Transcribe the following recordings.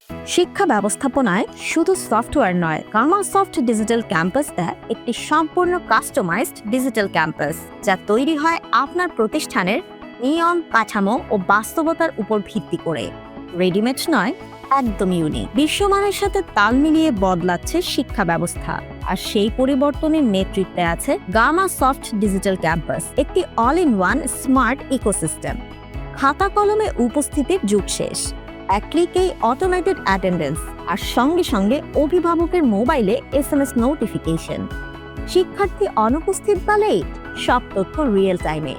শিক্ষা ব্যবস্থাপনায় শুধু সফটওয়্যার নয়, গামাসফট ডিজিটাল ক্যাম্পাস দেয় একটি সম্পূর্ণ কাস্টমাইজড ডিজিটাল ক্যাম্পাস, যা তৈরি হয় আপনার প্রতিষ্ঠানের নিয়ম, কাঠামো ও বাস্তবতার উপর ভিত্তি করে। রেডিমেড নয়, একদম ইউনিক। বিশ্বমানের সাথে তাল মিলিয়ে বদলাচ্ছে শিক্ষা ব্যবস্থা, আর সেই পরিবর্তনের নেতৃত্বে আছে গামাসফট ডিজিটাল ক্যাম্পাস, একটি all in one smart ecosystem. খাতা কলমে উপস্থিতির যুগ শেষ, এক ক্লিকেই অটোমেটেড অ্যাটেন্ডেন্স, আর সঙ্গে সঙ্গে অভিভাবকের মোবাইলে SMS নোটিফিকেশন। শিক্ষার্থী অনুপস্থিত বলেই সব তথ্য রিয়েল টাইমে।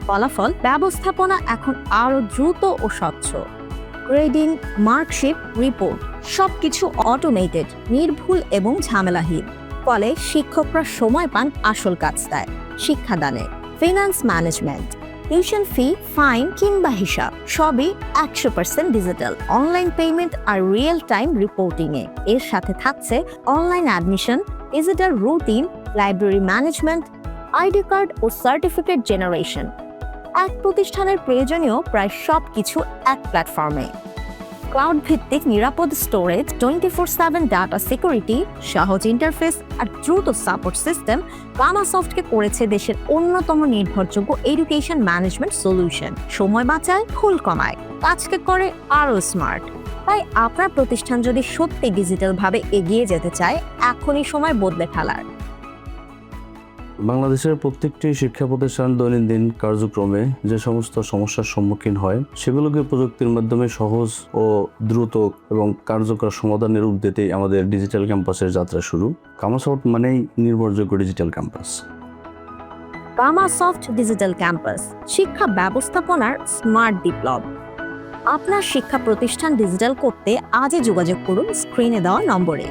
ফলাফল, ব্যবস্থাপনা এখন আরও দ্রুত ও স্বচ্ছ। গ্রেডিং, মার্কশিট, রিপোর্ট সবকিছু অটোমেটেড, নির্ভুল এবং ঝামেলাহীন। ফলে শিক্ষকরা সময় পান আসল কাজটায়, শিক্ষাদানে। Finance management, tuition fee, fine কিংবা হিসাব সবই 100% ডিজিটাল। অনলাইন পেমেন্ট আর রিয়েল টাইম রিপোর্টিংয়ে। এর সাথে থাকছে online admission, digital routine, library management, ID card ও সার্টিফিকেট জেনারেশন। এক প্রতিষ্ঠানের প্রয়োজনীয় প্রায় সবকিছু এক প্ল্যাটফর্মে। ক্লাউড ভিত্তিক নিরাপদ স্টোরেজ, 24/7 ডাটা সিকিউরিটি, সহজ ইন্টারফেস আর দ্রুত সাপোর্ট সিস্টেম গামাসফটকে করেছে দেশের অন্যতম নির্ভরযোগ্য এডুকেশন ম্যানেজমেন্ট সলিউশন। সময় বাঁচায়, ভুল কমায়, কাজকে করে আরও স্মার্ট। তাই আপনার প্রতিষ্ঠান যদি সত্যি ডিজিটালভাবে এগিয়ে যেতে চায়, এখনই সময় বদলে ফেলার। বাংলাদেশের প্রত্যেকটি শিক্ষা প্রতিষ্ঠান দৈনন্দিন কার্যক্রমে যে সমস্ত সমস্যার সম্মুখীন হয়, সেগুলোকে প্রযুক্তির মাধ্যমে সহজ ও দ্রুত এবং কার্যকর সমাধানের উদ্দেশ্যেই আমাদের ডিজিটাল ক্যাম্পাসের যাত্রা শুরু। গামাসফট মানেই নির্ভরযোগ্য ডিজিটাল ক্যাম্পাস। গামাসফট ডিজিটাল ক্যাম্পাস, শিক্ষা ব্যবস্থাপনার স্মার্ট বিপ্লব। আপনার শিক্ষা প্রতিষ্ঠান ডিজিটাল করতে আজই যোগাযোগ করুন স্ক্রিনে দেওয়া নম্বরে।